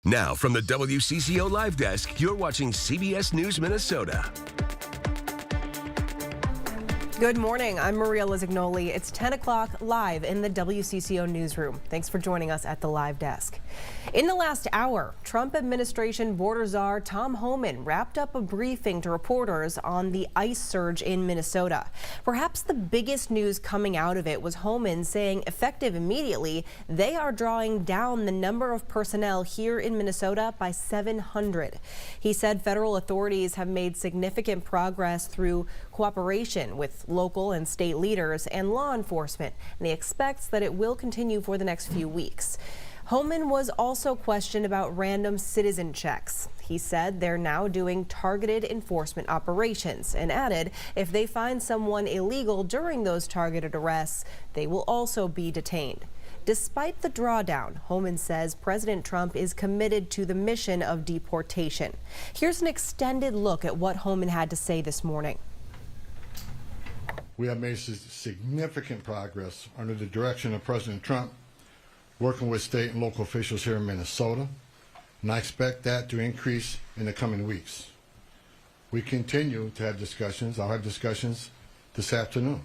Now, from the WCCO Live Desk, you're watching CBS News Minnesota. Good morning. I'm Maria Lizignoli. It's 10 o'clock live in the WCCO newsroom. Thanks for joining us at the Live Desk. In the last hour, Trump administration border czar Tom Homan wrapped up a briefing to reporters on the ICE surge in Minnesota. Perhaps the biggest news coming out of it was Homan saying effective immediately, they are drawing down the number of personnel here in Minnesota by 700. He said federal authorities have made significant progress through cooperation with local and state leaders and law enforcement, and he expects that it will continue for the next few weeks. Homan was also questioned about random citizen checks. He said they're now doing targeted enforcement operations and added if they find someone illegal during those targeted arrests, they will also be detained. Despite the drawdown, Homan says President Trump is committed to the mission of deportation. Here's an extended look at what Homan had to say this morning. We have made significant progress under the direction of President Trump, working with state and local officials here in Minnesota, and I expect that to increase in the coming weeks. We continue to have discussions. I'll have discussions this afternoon.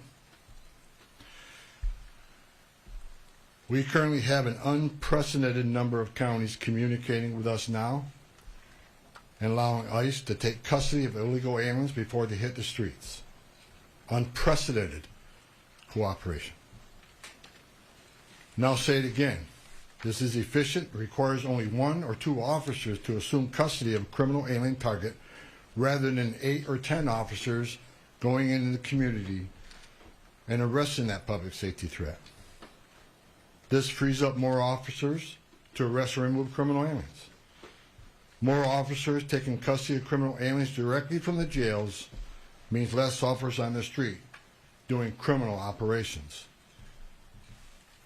We currently have an unprecedented number of counties communicating with us now and allowing ICE to take custody of illegal aliens before they hit the streets. Unprecedented cooperation. And I'll say it again. This is efficient, requires only 1 or 2 officers to assume custody of a criminal alien target rather than 8 or 10 officers going into the community and arresting that public safety threat. This frees up more officers to arrest or remove criminal aliens. More officers taking custody of criminal aliens directly from the jails means less officers on the street doing criminal operations.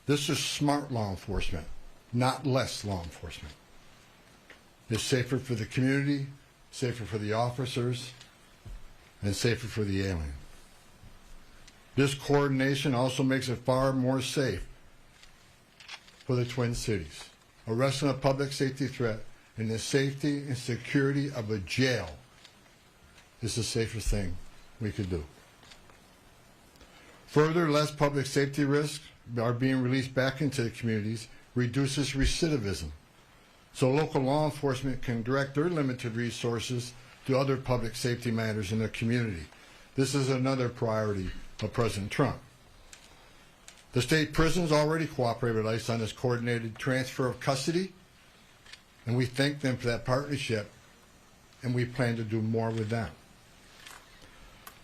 This is smart law enforcement, not less law enforcement. It's safer for the community, safer for the officers, and safer for the alien. This coordination also makes it far more safe for the Twin Cities. Arresting a public safety threat in the safety and security of a jail is the safest thing we could do. Further, less public safety risks are being released back into the communities, reduces recidivism, so local law enforcement can direct their limited resources to other public safety matters in their community. This is another priority of President Trump. The state prisons already cooperate with ICE on this coordinated transfer of custody, and we thank them for that partnership, and we plan to do more with them.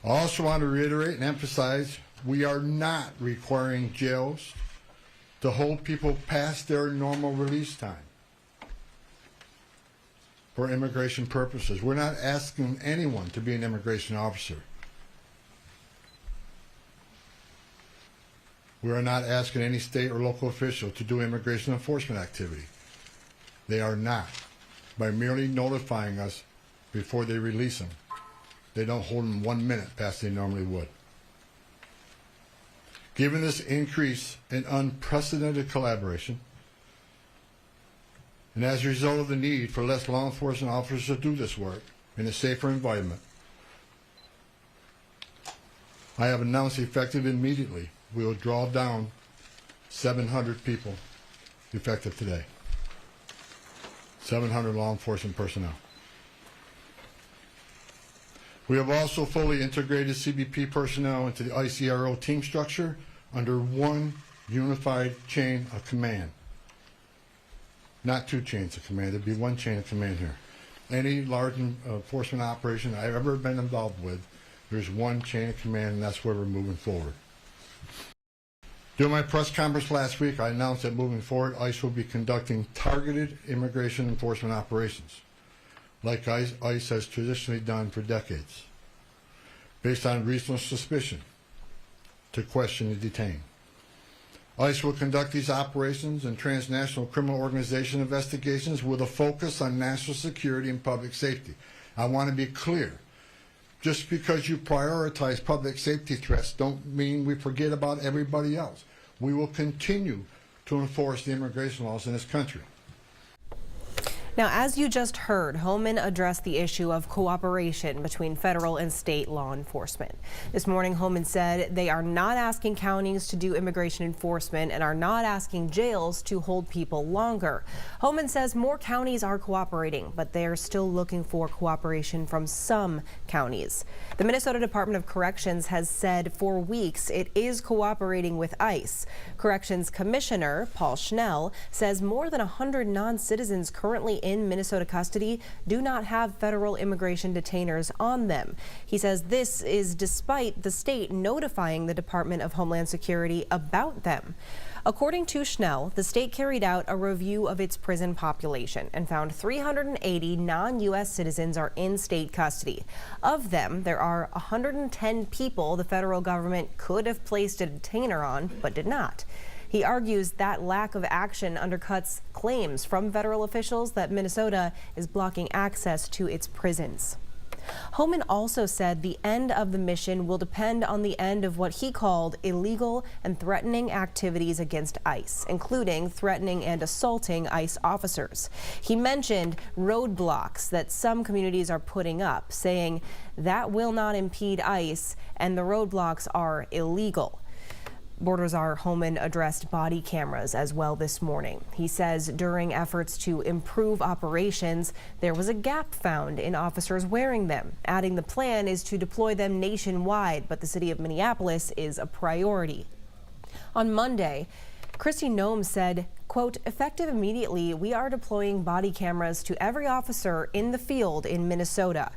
I also want to reiterate and emphasize we are not requiring jails to hold people past their normal release time for immigration purposes. We're not asking anyone to be an immigration officer. We are not asking any state or local official to do immigration enforcement activity. They are not. By merely notifying us before they release them, they don't hold them 1 minute past they normally would. Given this increase in unprecedented collaboration, and as a result of the need for less law enforcement officers to do this work in a safer environment, I have announced effective immediately we will draw down 700 people effective today. 700 law enforcement personnel. We have also fully integrated CBP personnel into the ICRO team structure under one unified chain of command. Not 2 chains of command, there'd be 1 chain of command here. Any large enforcement operation I've ever been involved with, there's 1 chain of command, and that's where we're moving forward. During my press conference last week, I announced that moving forward, ICE will be conducting targeted immigration enforcement operations, like ICE has traditionally done for decades, based on reasonable suspicion to question and detain. ICE will conduct these operations and transnational criminal organization investigations with a focus on national security and public safety. I want to be clear. Just because you prioritize public safety threats don't mean we forget about everybody else. We will continue to enforce the immigration laws in this country. Now, as you just heard, Homan addressed the issue of cooperation between federal and state law enforcement. This morning, Homan said they are not asking counties to do immigration enforcement and are not asking jails to hold people longer. Homan says more counties are cooperating, but they are still looking for cooperation from some counties. The Minnesota Department of Corrections has said for weeks it is cooperating with ICE. Corrections Commissioner Paul Schnell says more than 100 non-citizens currently in Minnesota custody do not have federal immigration detainers on them. He says this is despite the state notifying the Department of Homeland Security about them. According to Schnell, the state carried out a review of its prison population and found 380 non-U.S. citizens are in state custody. Of them, there are 110 people the federal government could have placed a detainer on, but did not. He argues that lack of action undercuts claims from federal officials that Minnesota is blocking access to its prisons. Homan also said the end of the mission will depend on the end of what he called illegal and threatening activities against ICE, including threatening and assaulting ICE officers. He mentioned roadblocks that some communities are putting up, saying that will not impede ICE and the roadblocks are illegal. Border Czar Homan addressed body cameras as well this morning. He says during efforts to improve operations, there was a gap found in officers wearing them, adding the plan is to deploy them nationwide, but the city of Minneapolis is a priority. On Monday, Kristi Noem said, quote, effective immediately, we are deploying body cameras to every officer in the field in Minnesota.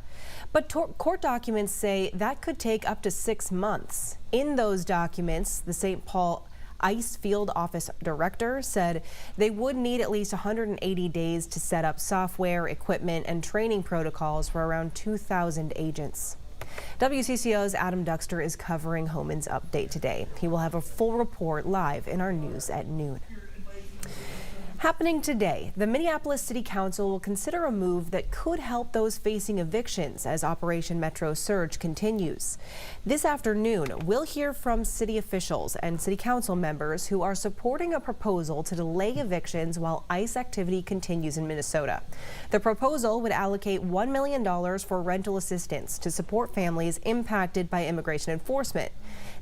But court documents say that could take up to 6 months. In those documents, the St. Paul ICE Field Office Director said they would need at least 180 days to set up software, equipment, and training protocols for around 2,000 agents. WCCO's Adam Duxter is covering Homan's update today. He will have a full report live in our news at noon. Happening today, the Minneapolis City Council will consider a move that could help those facing evictions as Operation Metro Surge continues. This afternoon, we'll hear from city officials and city council members who are supporting a proposal to delay evictions while ICE activity continues in Minnesota. The proposal would allocate $1 million for rental assistance to support families impacted by immigration enforcement.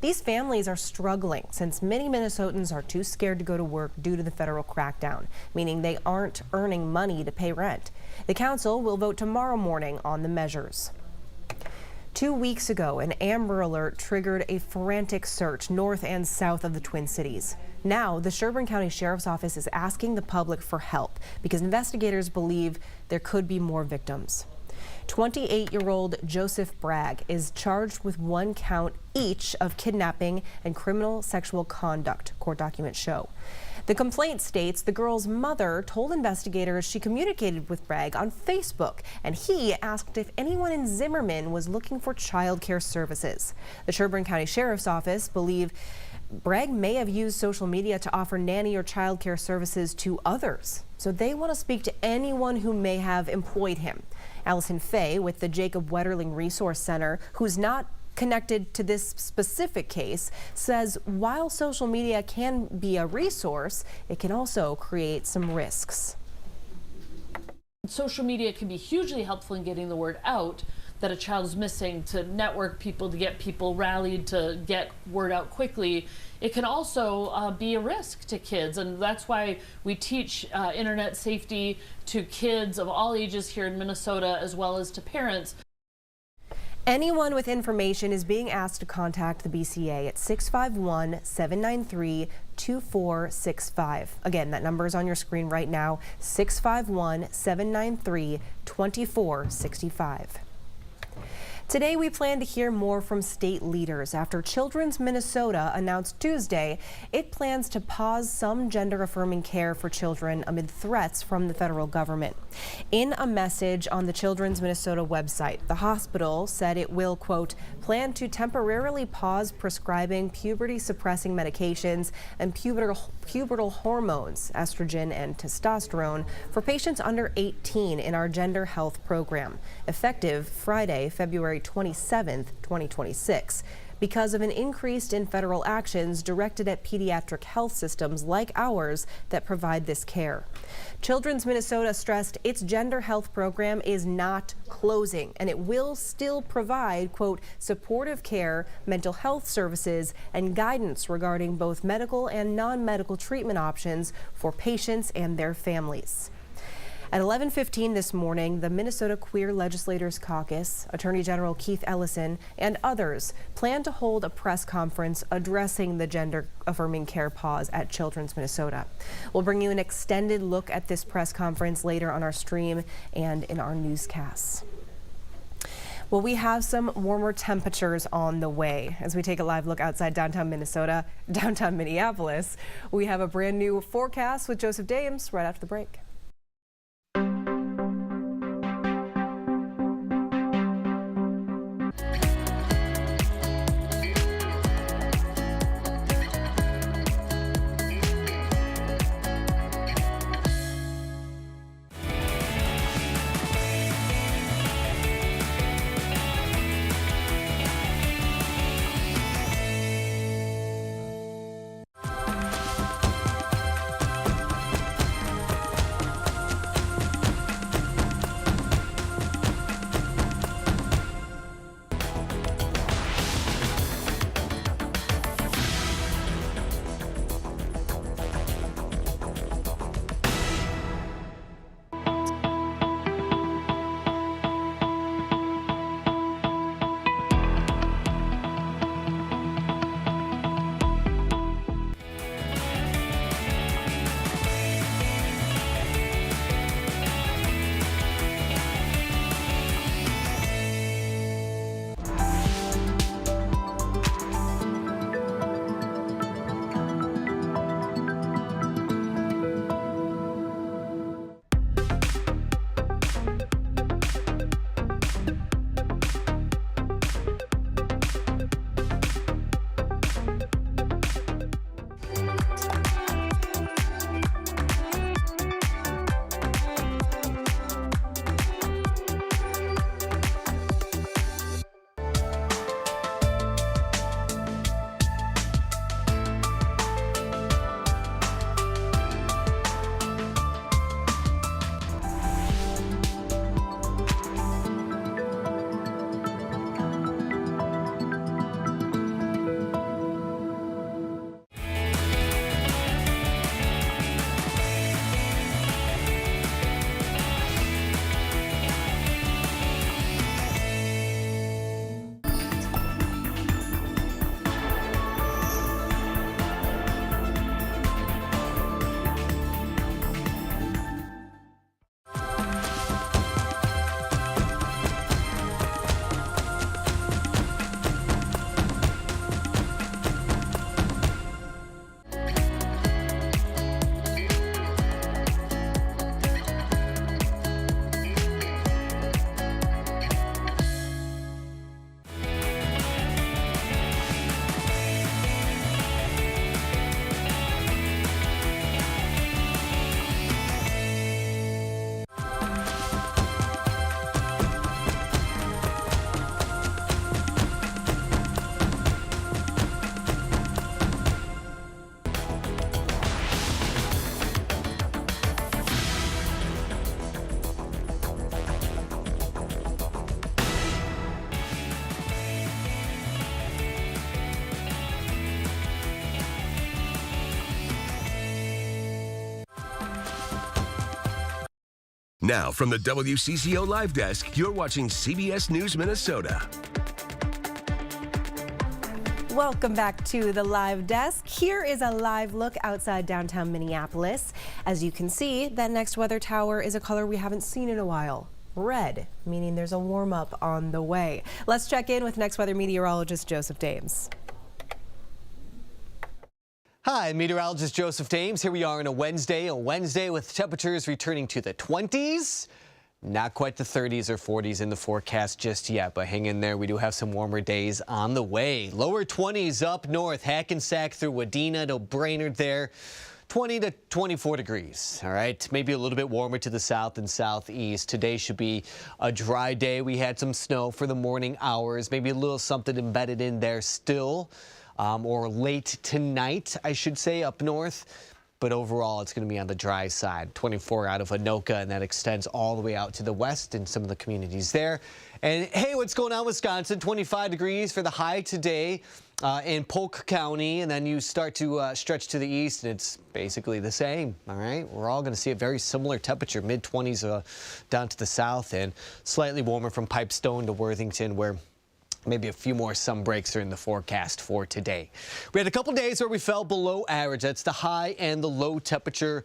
These families are struggling since many Minnesotans are too scared to go to work due to the federal crackdown, meaning they aren't earning money to pay rent. The council will vote tomorrow morning on the measures. 2 weeks ago, an Amber Alert triggered a frantic search north and south of the Twin Cities. Now, the Sherburne County Sheriff's Office is asking the public for help because investigators believe there could be more victims. 28-year-old Joseph Bragg is charged with 1 count each of kidnapping and criminal sexual conduct, court documents show. The complaint states the girl's mother told investigators she communicated with Bragg on Facebook, and he asked if anyone in Zimmerman was looking for child care services. The Sherburne County Sheriff's Office believe Bragg may have used social media to offer nanny or child care services to others. So they want to speak to anyone who may have employed him. Allison Fay with the Jacob Wetterling Resource Center, who's not connected to this specific case, says while social media can be a resource, it can also create some risks. Social media can be hugely helpful in getting the word out that a child is missing, to network people, to get people rallied, to get word out quickly. It can also be a risk to kids, and that's why we teach internet safety to kids of all ages here in Minnesota, as well as to parents. Anyone with information is being asked to contact the BCA at 651-793-2465. Again, that number is on your screen right now, 651-793-2465. Today, we plan to hear more from state leaders after Children's Minnesota announced Tuesday it plans to pause some gender-affirming care for children amid threats from the federal government. In a message on the Children's Minnesota website, the hospital said it will, quote, plan to temporarily pause prescribing puberty-suppressing medications and pubertal hormones, estrogen and testosterone, for patients under 18 in our gender health program, effective Friday, February 27th, 2026. because of an increase in federal actions directed at pediatric health systems like ours that provide this care. Children's Minnesota stressed its gender health program is not closing, and it will still provide, quote, supportive care, mental health services, and guidance regarding both medical and non-medical treatment options for patients and their families. At 11:15 this morning, the Minnesota Queer Legislators Caucus, Attorney General Keith Ellison, and others plan to hold a press conference addressing the gender-affirming care pause at Children's Minnesota. We'll bring you an extended look at this press conference later on our stream and in our newscasts. Well, we have some warmer temperatures on the way. As we take a live look outside downtown Minneapolis, we have a brand new forecast with Joseph Dames right after the break. Now, from the WCCO Live Desk, you're watching CBS News Minnesota. Welcome back to the Live Desk. Here is a live look outside downtown Minneapolis. As you can see, that next weather tower is a color we haven't seen in a while. Red, meaning there's a warm-up on the way. Let's check in with next weather meteorologist Joseph Dames. Hi, meteorologist Joseph Dames. Here we are on a Wednesday with temperatures returning to the 20s. Not quite the 30s or 40s in the forecast just yet, but hang in there. We do have some warmer days on the way. Lower 20s up north, Hackensack through Wadena to Brainerd there. 20 to 24 degrees, all right? Maybe a little bit warmer to the south and southeast. Today should be a dry day. We had some snow for the morning hours, maybe a little something embedded in there still, or late tonight, I should say, up north. But overall, it's going to be on the dry side. 24 out of Anoka, and that extends all the way out to the west in some of the communities there. And hey, what's going on, Wisconsin? 25 degrees for the high today in Polk County, and then you start to stretch to the east, and it's basically the same. All right, we're all going to see a very similar temperature, mid-20s down to the south, and slightly warmer from Pipestone to Worthington, where maybe a few more sun breaks are in the forecast for today. We had a couple days where we fell below average. That's the high and the low temperature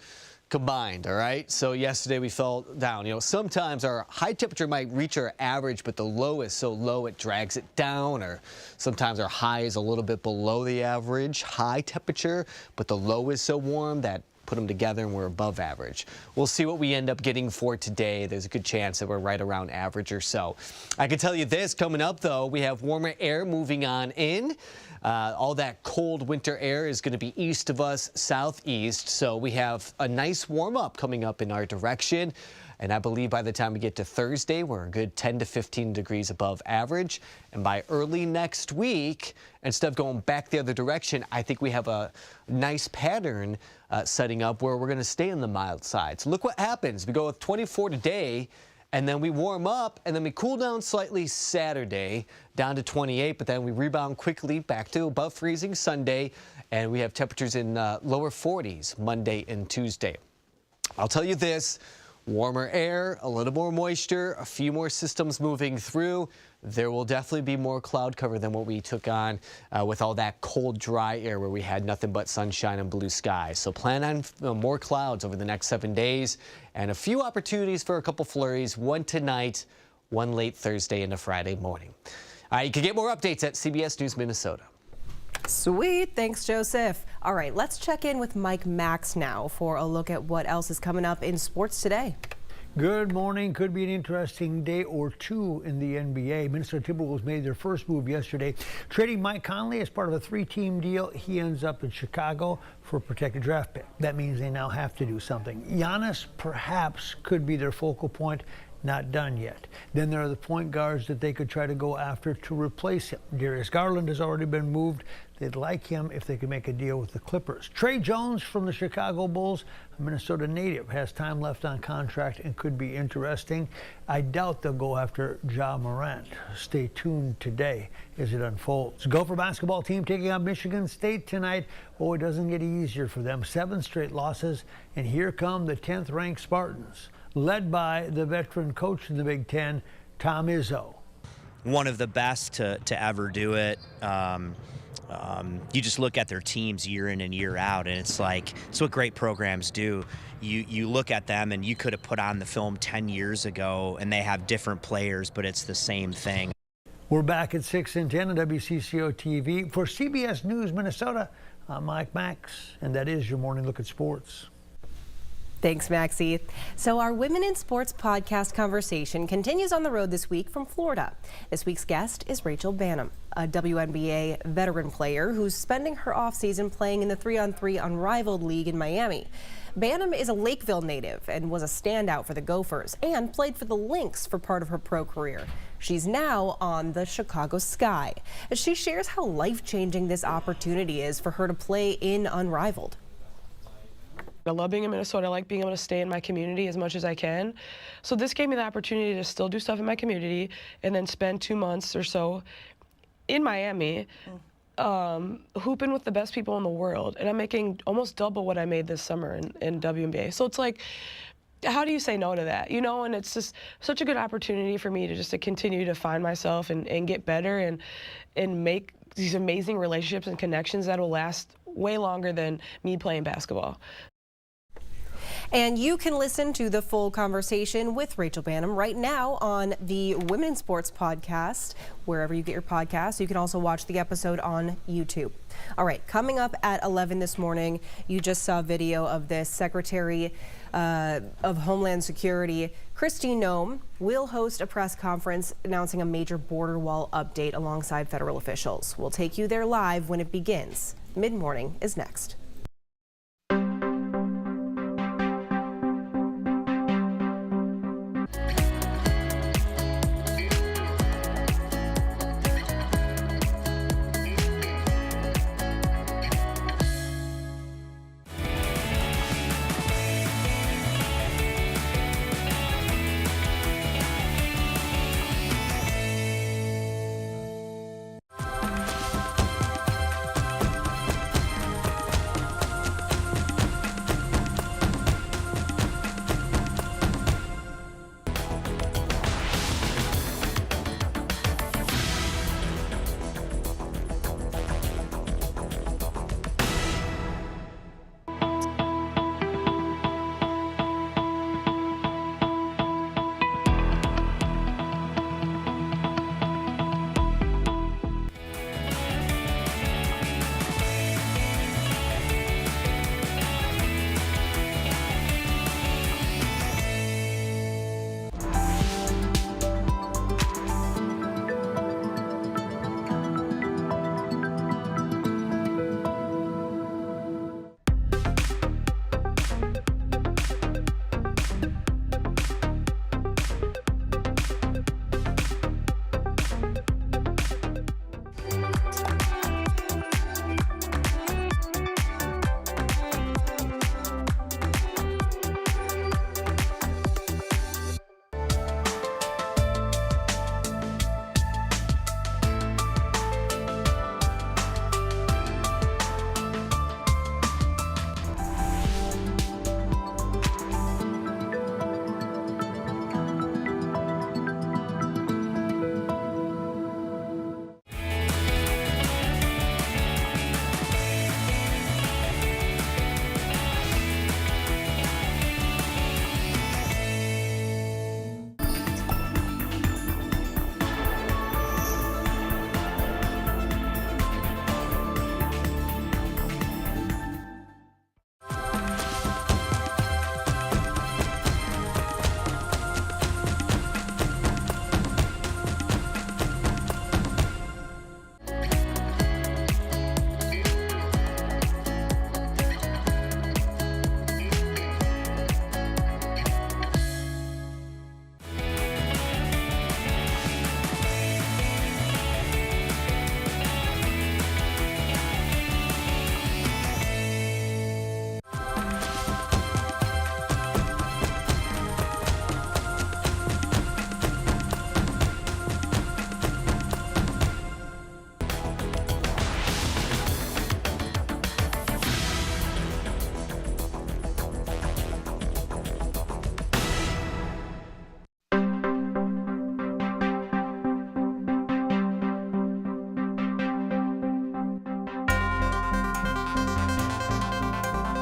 combined, all right? So yesterday we fell down. You know, sometimes our high temperature might reach our average, but the low is so low it drags it down, or sometimes our high is a little bit below the average high temperature, but the low is so warm that put them together and we're above average. We'll see what we end up getting for today. There's a good chance that we're right around average or so. I can tell you this coming up, though, we have warmer air moving on in. All that cold winter air is going to be east of us, southeast. So we have a nice warm up coming up in our direction. And I believe by the time we get to Thursday, we're a good 10 to 15 degrees above average. And by early next week, instead of going back the other direction, I think we have a nice pattern setting up where we're going to stay on the mild side. So look what happens. We go with 24 today, and then we warm up, and then we cool down slightly Saturday down to 28, but then we rebound quickly back to above freezing Sunday, and we have temperatures in lower 40s Monday and Tuesday. I'll tell you this. Warmer air, a little more moisture, a few more systems moving through. There will definitely be more cloud cover than what we took on with all that cold, dry air where we had nothing but sunshine and blue skies. So plan on more clouds over the next 7 days and a few opportunities for a couple flurries, one tonight, one late Thursday into Friday morning. You can get more updates at CBS News Minnesota. Sweet. Thanks, Joseph. All right, let's check in with Mike Max now for a look at what else is coming up in sports today. Good morning. Could be an interesting day or two in the NBA. Minnesota Timberwolves made their first move yesterday, trading Mike Conley as part of a 3-team deal. He ends up in Chicago for a protected draft pick. That means they now have to do something. Giannis perhaps could be their focal point. Not done yet. Then there are the point guards that they could try to go after to replace him. Darius Garland has already been moved. They'd like him if they could make a deal with the Clippers. Trey Jones from the Chicago Bulls, a Minnesota native, has time left on contract and could be interesting. I doubt they'll go after Ja Morant. Stay tuned today as it unfolds. Gopher basketball team taking on Michigan State tonight. Oh, it doesn't get easier for them. 7 straight losses, and here come the 10th-ranked Spartans, led by the veteran coach in the Big Ten, Tom Izzo. One of the best to ever do it. You just look at their teams year in and year out, and it's like, it's what great programs do. You look at them, and you could have put on the film 10 years ago, and they have different players, but it's the same thing. We're back at 6 and 10 on WCCO TV. For CBS News Minnesota, I'm Mike Max, and that is your morning look at sports. Thanks, Maxie. So our Women in Sports podcast conversation continues on the road this week from Florida. This week's guest is Rachel Bannum, a WNBA veteran player who's spending her offseason playing in the 3-on-3 Unrivaled League in Miami. Bannum is a Lakeville native and was a standout for the Gophers and played for the Lynx for part of her pro career. She's now on the Chicago Sky. She shares how life-changing this opportunity is for her to play in Unrivaled. I love being in Minnesota. I like being able to stay in my community as much as I can. So this gave me the opportunity to still do stuff in my community and then spend 2 months or so in Miami hooping with the best people in the world. And I'm making almost double what I made this summer in WNBA. So it's like, how do you say no to that? You know, and it's just such a good opportunity for me to continue to find myself and get better and make these amazing relationships and connections that will last way longer than me playing basketball. And you can listen to the full conversation with Rachel Bannum right now on the Women in Sports podcast, wherever you get your podcasts. You can also watch the episode on YouTube. All right, coming up at 11 this morning, you just saw a video of this. Secretary of Homeland Security, Kristi Noem, will host a press conference announcing a major border wall update alongside federal officials. We'll take you there live when it begins. Mid-morning is next.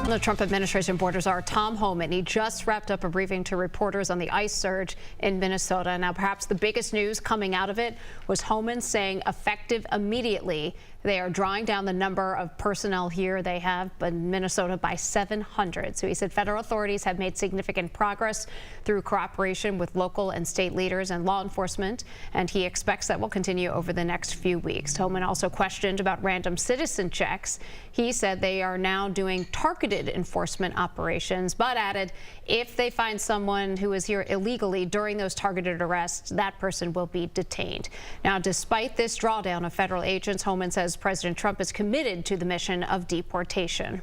The Trump administration border czar Tom Homan, he just wrapped up a briefing to reporters on the ICE surge in Minnesota. Now, perhaps the biggest news coming out of it was Homan saying effective immediately, they are drawing down the number of personnel here they have in Minnesota by 700. So he said federal authorities have made significant progress through cooperation with local and state leaders and law enforcement, and he expects that will continue over the next few weeks. Homan also questioned about random citizen checks. He said they are now doing targeted enforcement operations, but added if they find someone who is here illegally during those targeted arrests, that person will be detained. Now, despite this drawdown of federal agents, Homan says President Trump is committed to the mission of deportation.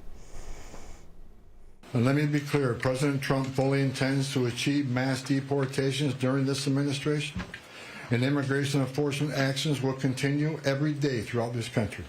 And let me be clear, President Trump fully intends to achieve mass deportations during this administration, and immigration enforcement actions will continue every day throughout this country.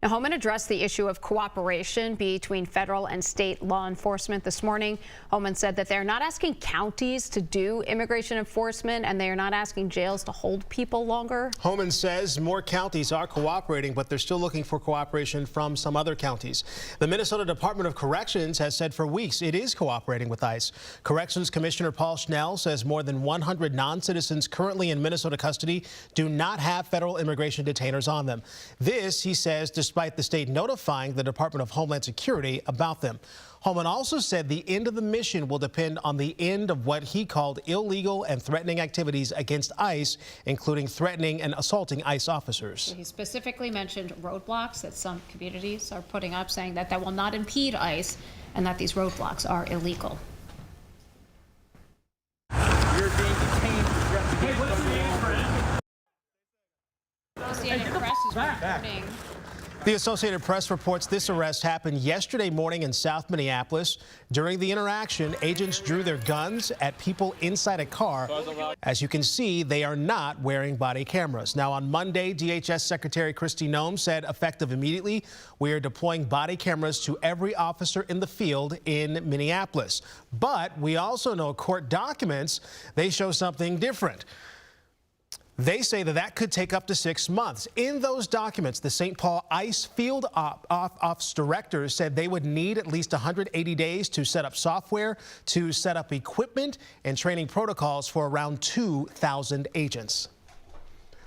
Now, Homan addressed the issue of cooperation between federal and state law enforcement this morning. Homan said that they're not asking counties to do immigration enforcement, and they are not asking jails to hold people longer. Homan says more counties are cooperating, but they're still looking for cooperation from some other counties. The Minnesota Department of Corrections has said for weeks it is cooperating with ICE. Corrections Commissioner Paul Schnell says more than 100 non-citizens currently in Minnesota custody do not have federal immigration detainers on them. This, he says, despite the state notifying the Department of Homeland Security about them. Homan also said the end of the mission will depend on the end of what he called illegal and threatening activities against ICE, including threatening and assaulting ICE officers. He specifically mentioned roadblocks that some communities are putting up, saying that will not impede ICE and that these roadblocks are illegal. You're being detained. Hey, what's your name, friend? Associated Press is reporting. The Associated Press reports this arrest happened yesterday morning in South Minneapolis. During the interaction, agents drew their guns at people inside a car. As you can see, they are not wearing body cameras. Now, on Monday, DHS Secretary Kristi Noem said effective immediately, we are deploying body cameras to every officer in the field in Minneapolis. But we also know court documents, they show something different. They say that could take up to 6 months. In those documents, the St. Paul ICE Field Ops directors said they would need at least 180 days to set up software, to set up equipment, and training protocols for around 2,000 agents.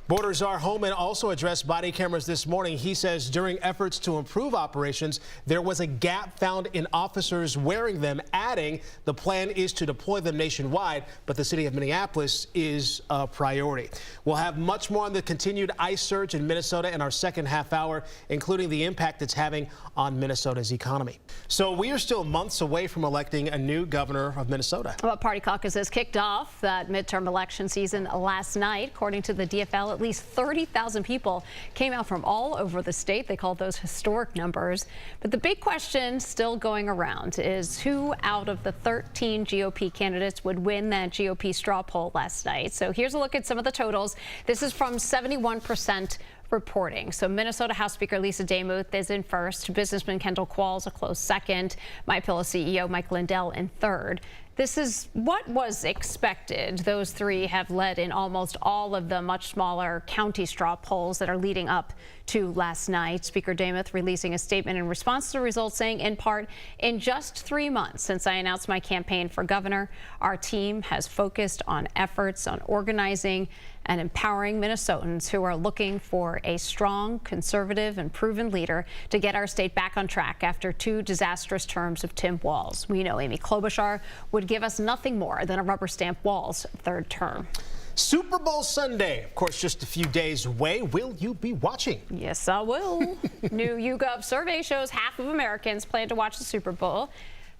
Border czar Homan also addressed body cameras this morning. He says during efforts to improve operations, there was a gap found in officers wearing them, adding the plan is to deploy them nationwide, but the city of Minneapolis is a priority. We'll have much more on the continued ICE surge in Minnesota in our second half hour, including the impact it's having on Minnesota's economy. So we are still months away from electing a new governor of Minnesota. Well, party caucuses kicked off that midterm election season last night. According to the DFL, at least 30,000 people came out from all over the state. They called those historic numbers. But the big question still going around is who out of the 13 GOP candidates would win that GOP straw poll last night. So here's a look at some of the totals. This is from 71% reporting. So Minnesota House Speaker Lisa Demuth is in first. Businessman Kendall Qualls a close second. MyPillow CEO Mike Lindell in third. This is what was expected. Those three have led in almost all of the much smaller county straw polls that are leading up to last night. Speaker Demuth releasing a statement in response to the results, saying in part, in just 3 months since I announced my campaign for governor, our team has focused on efforts on organizing and empowering Minnesotans who are looking for a strong, conservative, and proven leader to get our state back on track after 2 disastrous terms of Tim Walz. We know Amy Klobuchar would give us nothing more than a rubber stamp Walz third term. Super Bowl Sunday, of course, just a few days away. Will you be watching? Yes, I will. New YouGov survey shows half of Americans plan to watch the Super Bowl.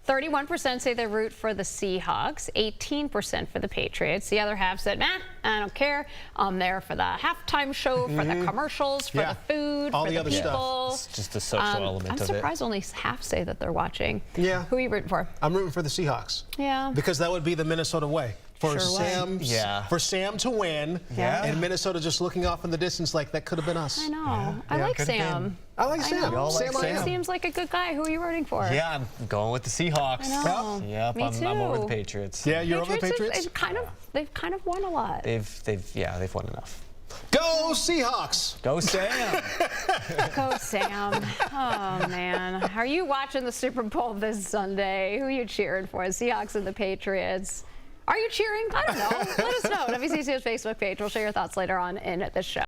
31% say they root for the Seahawks, 18% for the Patriots. The other half said, nah, I don't care. I'm there for the halftime show, for the commercials, for the food, all for the other people. It's just the social element of it. I'm surprised only half say that they're watching. Yeah. Who are you rooting for? I'm rooting for the Seahawks. Yeah. Because that would be the Minnesota way. For Sure Sam to win, and Minnesota just looking off in the distance like that could have been us. I know. I like Sam. I like Sam. Sam seems like a good guy. Who are you rooting for? Yeah, I'm going with the Seahawks. I know. Yep, Me too. I'm over the Patriots. Yeah, you're over the Patriots? They've kind of won a lot. They've won enough. Go Seahawks! Go Sam! Go Sam. Oh, man. Are you watching the Super Bowl this Sunday? Who are you cheering for? The Seahawks and the Patriots? Are you cheering? I don't know. Let us know. WCCO's Facebook page. We'll share your thoughts later on in the show.